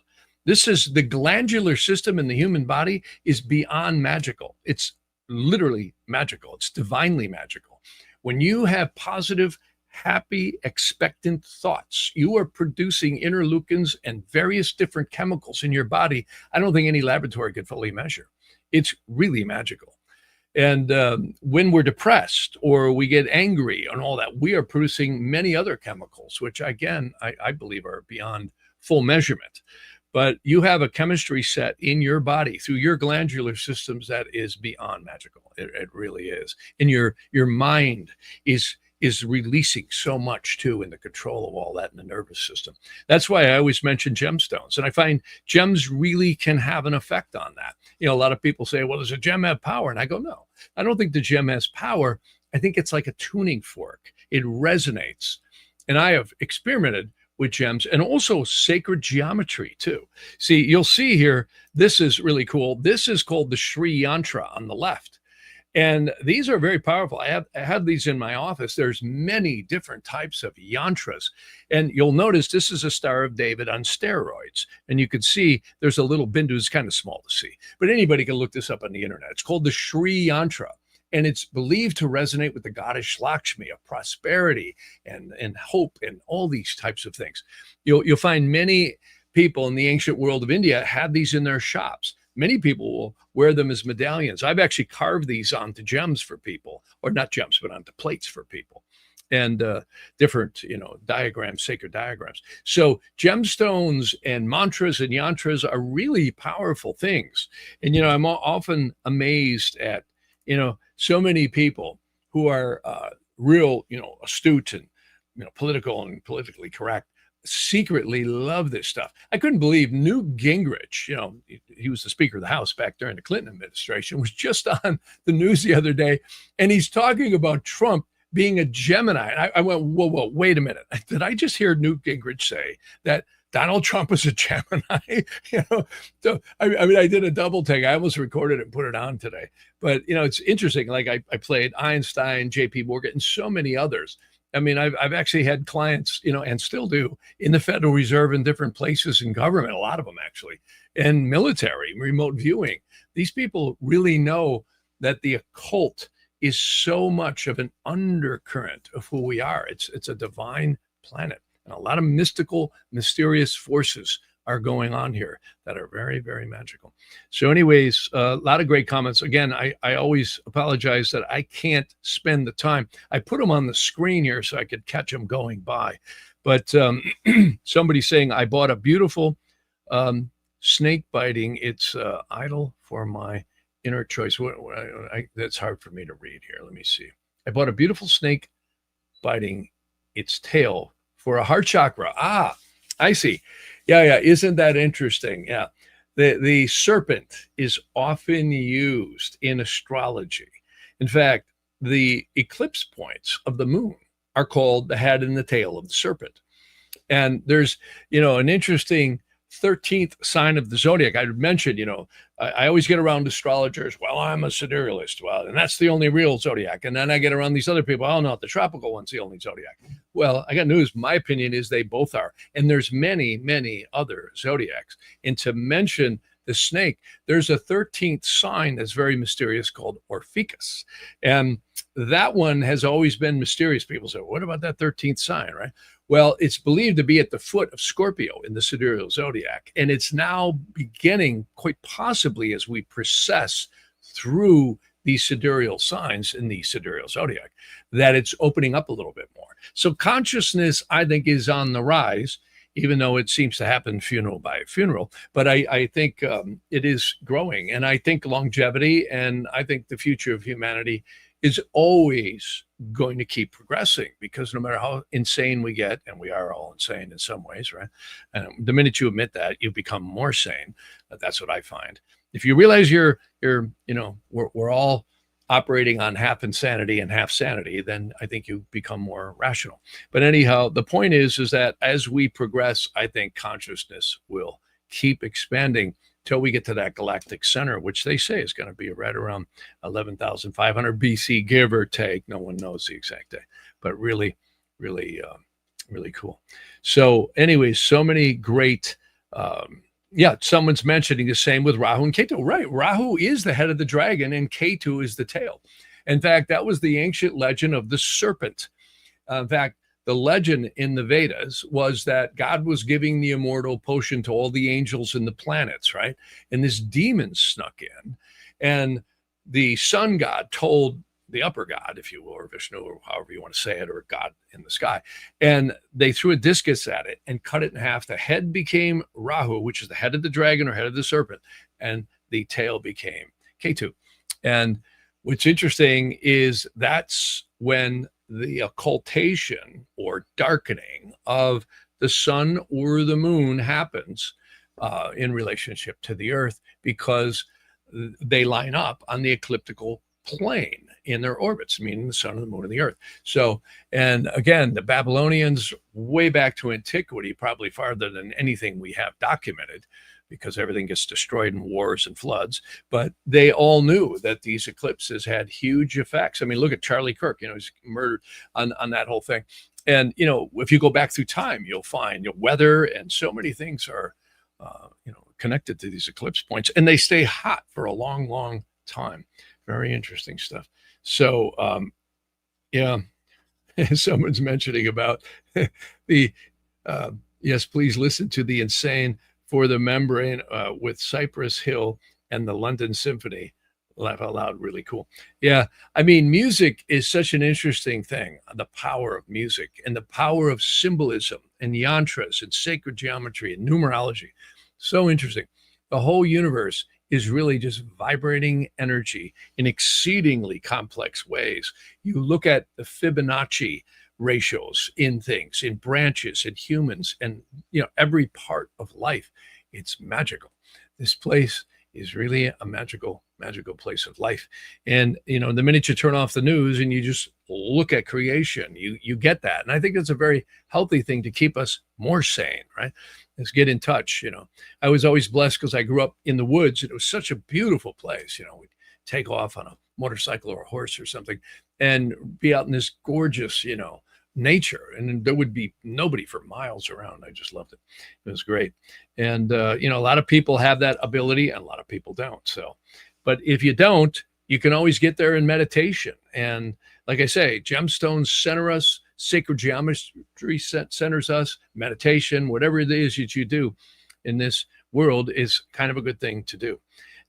This is the glandular system in the human body is beyond magical. It's literally magical. It's divinely magical. When you have positive, happy, expectant thoughts, you are producing interleukins and various different chemicals in your body. I don't think any laboratory could fully measure. It's really magical. And when we're depressed or we get angry and all that, we are producing many other chemicals, which again, I believe are beyond full measurement. But you have a chemistry set in your body through your glandular systems that is beyond magical. It really is. And your mind is releasing so much too in the control of all that in the nervous system. That's why I always mention gemstones. And I find gems really can have an effect on that. A lot of people say, well, does a gem have power? And I go, no, I don't think the gem has power. I think it's like a tuning fork. It resonates. And I have experimented with gems and also sacred geometry too. See, you'll see here, this is really cool. This is called the Sri Yantra on the left. And these are very powerful. I have these in my office. There's many different types of yantras. And you'll notice this is a Star of David on steroids. And you can see there's a little bindu. It's kind of small to see, but anybody can look this up on the internet. It's called the Sri Yantra. And it's believed to resonate with the goddess Lakshmi of prosperity and hope and all these types of things. You'll find many people in the ancient world of India have these in their shops. Many people will wear them as medallions. I've actually carved these onto gems for people, or not gems, but onto plates for people. And different, diagrams, sacred diagrams. So gemstones and mantras and yantras are really powerful things. And, I'm often amazed at, so many people who are real, astute and, political and politically correct, secretly love this stuff. I couldn't believe Newt Gingrich, he was the Speaker of the House back during the Clinton administration, was just on the news the other day, and he's talking about Trump being a Gemini. And I went, whoa, wait a minute. Did I just hear Newt Gingrich say that Donald Trump is a Gemini? So I did a double take. I almost recorded it and put it on today. But it's interesting. Like I played Einstein, J.P. Morgan, and so many others. I've actually had clients, and still do, in the Federal Reserve in different places in government, a lot of them actually, and military, remote viewing. These people really know that the occult is so much of an undercurrent of who we are. It's a divine planet. And a lot of mystical, mysterious forces are going on here that are very, very magical. So anyways, a lot of great comments. Again, I always apologize that I can't spend the time. I put them on the screen here so I could catch them going by. But somebody saying, I bought a beautiful snake biting. It's idle for my inner choice. That's hard for me to read here. Let me see. I bought a beautiful snake biting its tail for a heart chakra. Ah, I see. Yeah. Isn't that interesting? Yeah. The serpent is often used in astrology. In fact, the eclipse points of the moon are called the head and the tail of the serpent. And there's, an interesting 13th sign of the zodiac. I mentioned, I always get around astrologers. Well, I'm a siderealist. Well, and that's the only real zodiac. And then I get around these other people. Oh, no, the tropical one's the only zodiac. Well, I got news. My opinion is they both are. And there's many, many other zodiacs. And to mention the snake, there's a 13th sign that's very mysterious called Orpheus. And that one has always been mysterious. People say, what about that 13th sign, right? Well, it's believed to be at the foot of Scorpio in the sidereal zodiac. And it's now beginning, quite possibly, as we process through these sidereal signs in the sidereal zodiac, that it's opening up a little bit more. So consciousness, I think, is on the rise, even though it seems to happen funeral by funeral. But I think it is growing. And I think longevity, and I think the future of humanity is always going to keep progressing, because no matter how insane we get, and we are all insane in some ways, right? And the minute you admit that, you become more sane. That's what I find. If you realize we're all operating on half insanity and half sanity, then I think you become more rational. But anyhow, the point is that as we progress, I think consciousness will keep expanding till we get to that galactic center, which they say is going to be right around 11,500 BC, give or take. No one knows the exact day, but really, really, really cool. So anyways, so many great, someone's mentioning the same with Rahu and Ketu. Right. Rahu is the head of the dragon and Ketu is the tail. In fact, that was the ancient legend of the serpent. In fact, the legend in the Vedas was that God was giving the immortal potion to all the angels and the planets, right? And this demon snuck in, and the sun god told the upper god, if you will, or Vishnu, or however you want to say it, or God in the sky, and they threw a discus at it and cut it in half. The head became Rahu, which is the head of the dragon or head of the serpent, and the tail became Ketu. And what's interesting is that's when the occultation or darkening of the sun or the moon happens in relationship to the earth, because they line up on the ecliptical plane in their orbits, meaning the sun and the moon and the earth. So, and again, the Babylonians, way back to antiquity, probably farther than anything we have documented, because everything gets destroyed in wars and floods, but they all knew that these eclipses had huge effects. I mean, look at Charlie Kirk, he's murdered on that whole thing. And, if you go back through time, you'll find weather and so many things are, connected to these eclipse points, and they stay hot for a long, long time. Very interesting stuff. So, someone's mentioning about the, yes, please listen to the Insane for the Membrane with Cypress Hill and the London Symphony. Laugh out loud, really cool. Yeah, I mean, music is such an interesting thing. The power of music and the power of symbolism and yantras and sacred geometry and numerology. So interesting. The whole universe is really just vibrating energy in exceedingly complex ways. You look at the Fibonacci ratios in things, in branches, in humans, and every part of life. It's magical. This place is really a magical place of life. And the minute you turn off the news and you just look at creation, you get that. And I think it's a very healthy thing to keep us more sane, right? Let's get in touch. I was always blessed because I grew up in the woods, and it was such a beautiful place. We'd take off on a motorcycle or a horse or something and be out in this gorgeous, nature, and there would be nobody for miles around. I just loved it. It was great. And a lot of people have that ability and a lot of people don't. So, but if you don't, you can always get there in meditation. And like I say, gemstones center us, sacred geometry centers us, meditation, whatever it is that you do in this world is kind of a good thing to do.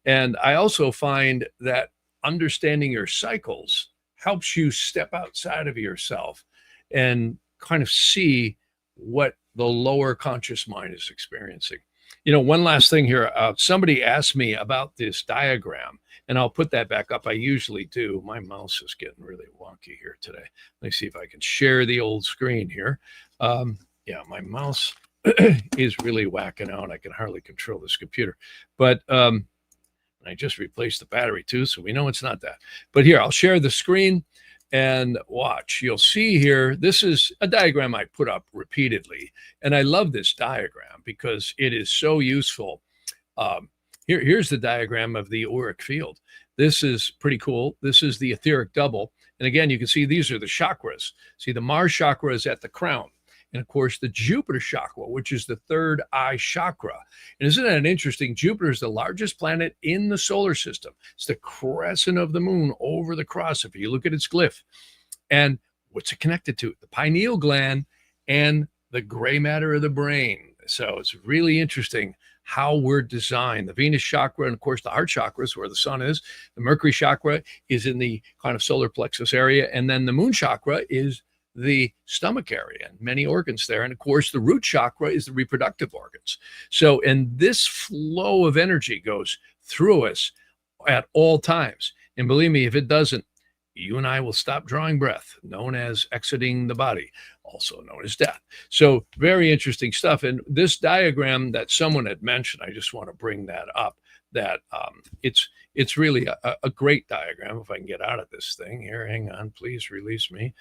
And I also find that understanding your cycles helps you step outside of yourself and kind of see what the lower conscious mind is experiencing. One last thing here. Somebody asked me about this diagram, and I'll put that back up. I usually do. My mouse is getting really wonky here today. Let me see if I can share the old screen here. My mouse is really whacking out. I can hardly control this computer. But I just replaced the battery too, so we know it's not that. But here, I'll share the screen. And watch, you'll see here, this is a diagram I put up repeatedly. And I love this diagram because it is so useful. Here's the diagram of the auric field. This is pretty cool. This is the etheric double. And again, you can see these are the chakras. See, the Mars chakra is at the crown. and of course the Jupiter chakra, which is the third eye chakra. And isn't that interesting? Jupiter is the largest planet in the solar system. It's the crescent of the moon over the cross, if you look at its glyph. And what's it connected to? The pineal gland and the gray matter of the brain. So it's really interesting how we're designed. The Venus chakra, and of course the heart chakra is where the sun is. The Mercury chakra is in the kind of solar plexus area. And then the moon chakra is the stomach area and many organs there. And of course, the root chakra is the reproductive organs. So, and this flow of energy goes through us at all times. And believe me, if it doesn't, you and I will stop drawing breath, known as exiting the body, also known as death. So very interesting stuff. And this diagram that someone had mentioned, I just want to bring that up, that it's really a great diagram. If I can get out of this thing here, hang on, please release me.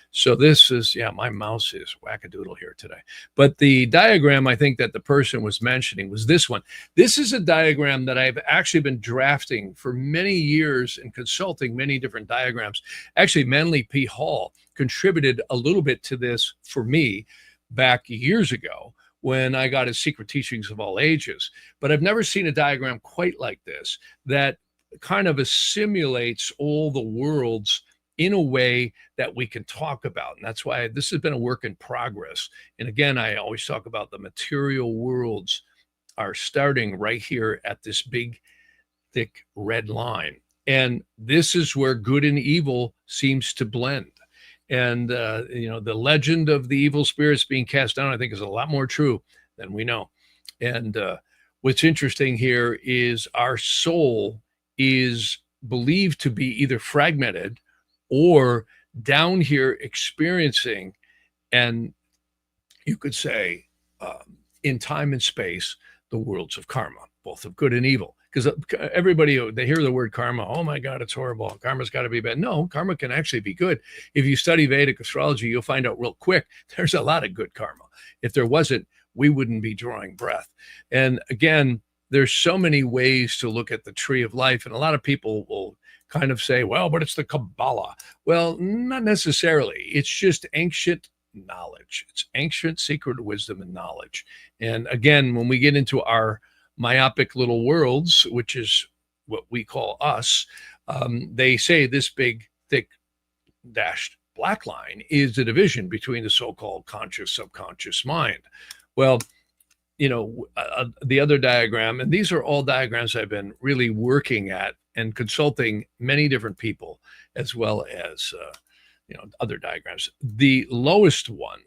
So this is, yeah, my mouse is wackadoodle here today. But the diagram I think that the person was mentioning was this one. This is a diagram that I've actually been drafting for many years and consulting many different diagrams. Actually, Manly P. Hall contributed a little bit to this for me back years ago when I got his Secret Teachings of All Ages. But I've never seen a diagram quite like this that kind of assimilates all the worlds in a way that we can talk about. And that's why this has been a work in progress. And again, I always talk about the material worlds are starting right here at this big, thick red line. And this is where good and evil seems to blend. And, the legend of the evil spirits being cast down, I think, is a lot more true than we know. And what's interesting here is our soul is believed to be either fragmented or down here experiencing, and you could say, in time and space, the worlds of karma, both of good and evil. Because everybody, they hear the word karma, oh my God, it's horrible. Karma's got to be bad. No, karma can actually be good. If you study Vedic astrology, you'll find out real quick, there's a lot of good karma. If there wasn't, we wouldn't be drawing breath. And again, there's so many ways to look at the tree of life. And a lot of people will kind of say, well, but it's the Kabbalah. Well, not necessarily. It's just ancient knowledge. It's ancient secret wisdom and knowledge. And again, when we get into our myopic little worlds, which is what we call us, they say this big, thick, dashed black line is the division between the so-called conscious, subconscious mind. Well, the other diagram, and these are all diagrams I've been really working at and consulting many different people, as well as, other diagrams. The lowest one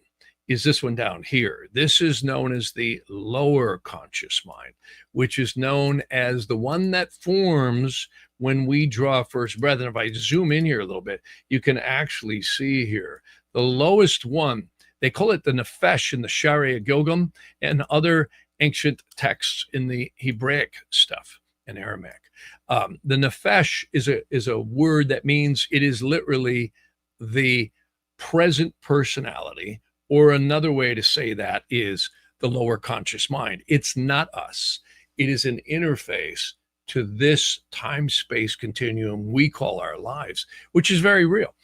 is this one down here. This is known as the lower conscious mind, which is known as the one that forms when we draw first breath. And if I zoom in here a little bit, you can actually see here the lowest one. They call it the Nefesh in the Sharia Gilgam and other ancient texts in the Hebraic stuff in Aramaic. The Nefesh is a word that means it is literally the present personality, or another way to say that is the lower conscious mind. It's not us. It is an interface to this time-space continuum we call our lives, which is very real.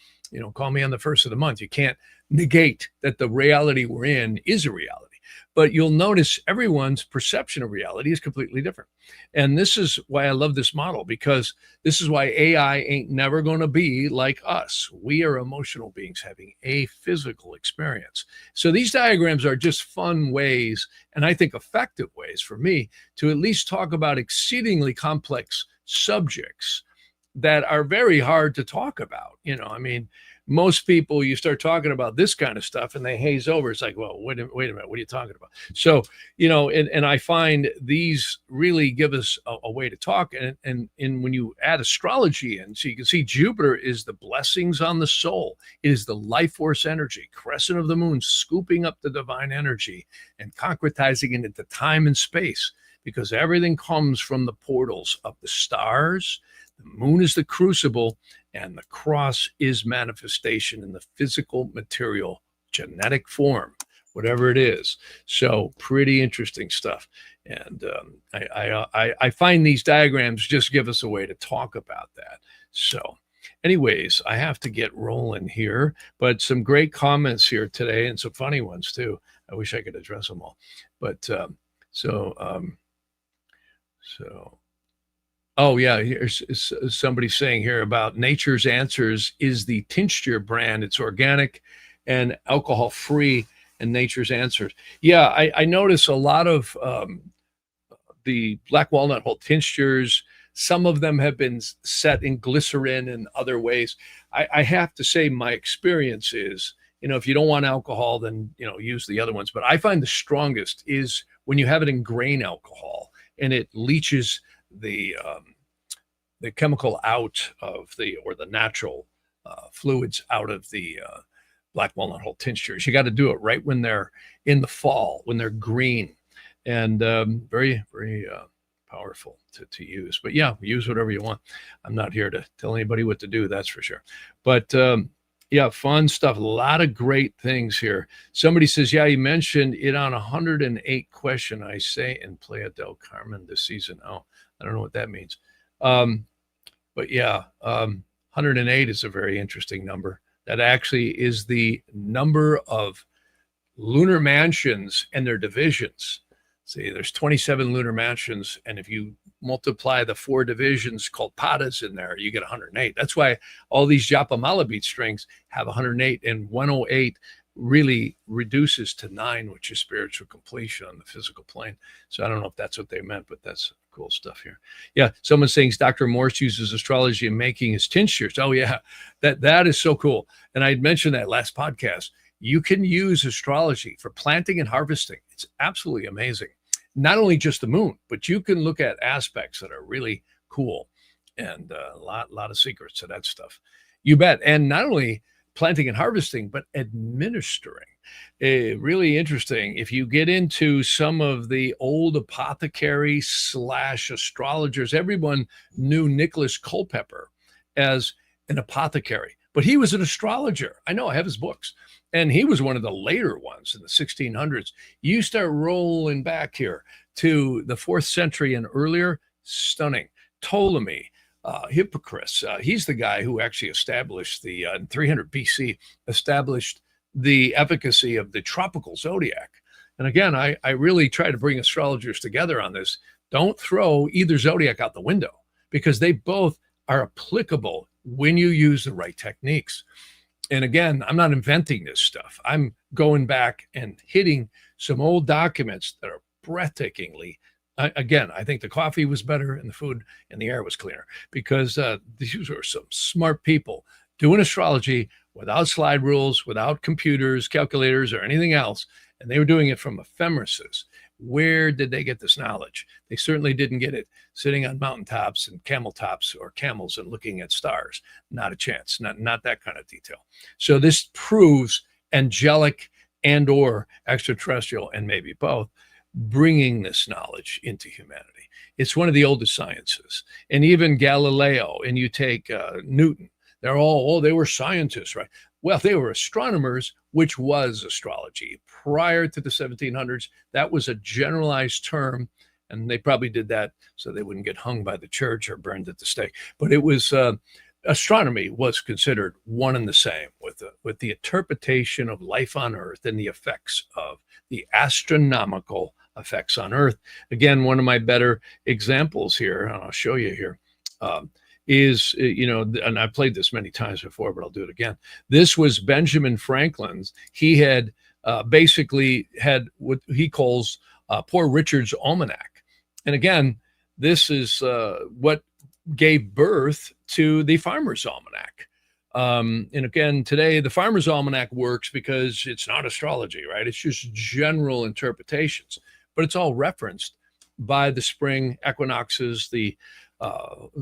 Call me on the first of the month. You can't negate that the reality we're in is a reality. But you'll notice everyone's perception of reality is completely different. And this is why I love this model, because this is why AI ain't never going to be like us. We are emotional beings having a physical experience. So these diagrams are just fun ways, and I think effective ways for me to at least talk about exceedingly complex subjects that are very hard to talk about. Most people, you start talking about this kind of stuff and they haze over. It's like, well, wait a minute, what are you talking about? So, and I find these really give us a way to talk. And when you add astrology in, so you can see Jupiter is the blessings on the soul. It is the life force energy, crescent of the moon, scooping up the divine energy and concretizing it into time and space, because everything comes from the portals of the stars. The moon is the crucible, and the cross is manifestation in the physical, material, genetic form, whatever it is. So pretty interesting stuff. And I find these diagrams just give us a way to talk about that. So, anyways, I have to get rolling here, but some great comments here today and some funny ones too. I wish I could address them all, but so oh yeah, here's somebody saying here about Nature's Answers is the tincture brand. It's organic and alcohol free, and Nature's Answers. Yeah, I notice a lot of the black walnut hull tinctures. Some of them have been set in glycerin and other ways. I have to say, my experience is, if you don't want alcohol, then use the other ones. But I find the strongest is when you have it in grain alcohol and it leaches the chemical out of the natural fluids out of the black walnut hull tinctures. You got to do it right when they're in the fall, when they're green, and very, very powerful to use. But yeah, use whatever you want. I'm not here to tell anybody what to do, that's for sure. But yeah, fun stuff. A lot of great things here. Somebody says, yeah, you mentioned it on 108 question. I say in Playa del Carmen this season. Oh, I don't know what that means. But yeah, 108 is a very interesting number. That actually is the number of lunar mansions and their divisions. See, there's 27 lunar mansions, and if you multiply the 4 divisions called padas in there, you get 108. That's why all these Japa Malabit strings have 108, and 108 really reduces to 9, which is spiritual completion on the physical plane. So I don't know if that's what they meant, but that's cool stuff here. Yeah, someone's saying Dr. Morse uses astrology in making his tinctures. Oh yeah, that is so cool. And I mentioned that last podcast. You can use astrology for planting and harvesting. It's absolutely amazing. Not only just the moon, but you can look at aspects that are really cool, and a lot of secrets to that stuff. You bet. And not only planting and harvesting, but administering. Really interesting. If you get into some of the old apothecary / astrologers, everyone knew Nicholas Culpeper as an apothecary, but he was an astrologer. I know, I have his books. And he was one of the later ones in the 1600s. You start rolling back here to the 4th century and earlier, stunning. Ptolemy, Hippocrates, he's the guy who actually established in 300 BC, established the efficacy of the tropical zodiac. And again, I really try to bring astrologers together on this. Don't throw either zodiac out the window, because they both are applicable when you use the right techniques. And again, I'm not inventing this stuff. I'm going back and hitting some old documents that are breathtakingly. Again, I think the coffee was better and the food and the air was cleaner, because these were some smart people doing astrology without slide rules, without computers, calculators, or anything else. And they were doing it from ephemeris. Where did they get this knowledge? They certainly didn't get it sitting on mountaintops and camel tops or camels and looking at stars. Not a chance, not that kind of detail. So this proves angelic and or extraterrestrial, and maybe both, bringing this knowledge into humanity. It's one of the oldest sciences. And even Galileo, and you take Newton, they're all, they were scientists, right? Well, they were astronomers, which was astrology. Prior to the 1700s, that was a generalized term, and they probably did that so they wouldn't get hung by the church or burned at the stake. But it was astronomy was considered one and the same with the interpretation of life on Earth and the effects of the astronomical effects on Earth. Again, one of my better examples here, and I'll show you here, is, and I've played this many times before, but I'll do it again. This was Benjamin Franklin's. He had basically had what he calls Poor Richard's Almanac. And again, this is what gave birth to the Farmer's Almanac. And again, today, the Farmer's Almanac works because it's not astrology, right? It's just general interpretations, but it's all referenced by the spring equinoxes, the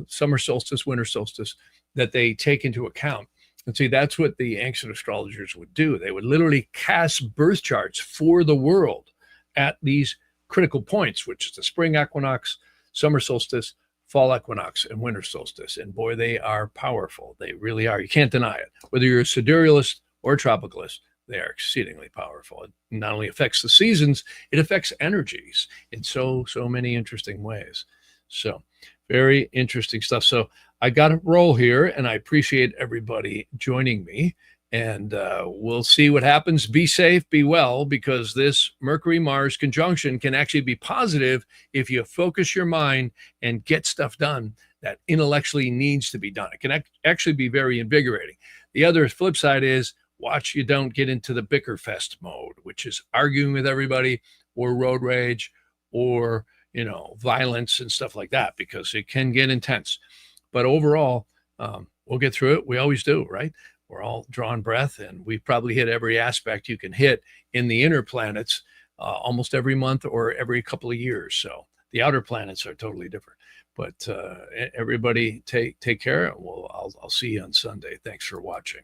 summer solstice, winter solstice, that they take into account. And see, that's what the ancient astrologers would do. They would literally cast birth charts for the world at these critical points, which is the spring equinox, summer solstice, fall equinox, and winter solstice. And boy, they are powerful. They really are. You can't deny it. Whether you're a siderealist or a tropicalist, they are exceedingly powerful. It not only affects the seasons, it affects energies in so many interesting ways. So very interesting stuff. So I got to roll here, and I appreciate everybody joining me. And we'll see what happens. Be safe, be well, because this Mercury Mars conjunction can actually be positive if you focus your mind and get stuff done that intellectually needs to be done. It can actually be very invigorating. The other flip side is watch you don't get into the bicker fest mode, which is arguing with everybody or road rage or, violence and stuff like that, because it can get intense. But overall, we'll get through it. We always do, right? We're all drawing breath, and we've probably hit every aspect you can hit in the inner planets almost every month or every couple of years. So the outer planets are totally different. But everybody take care. I'll see you on Sunday. Thanks for watching.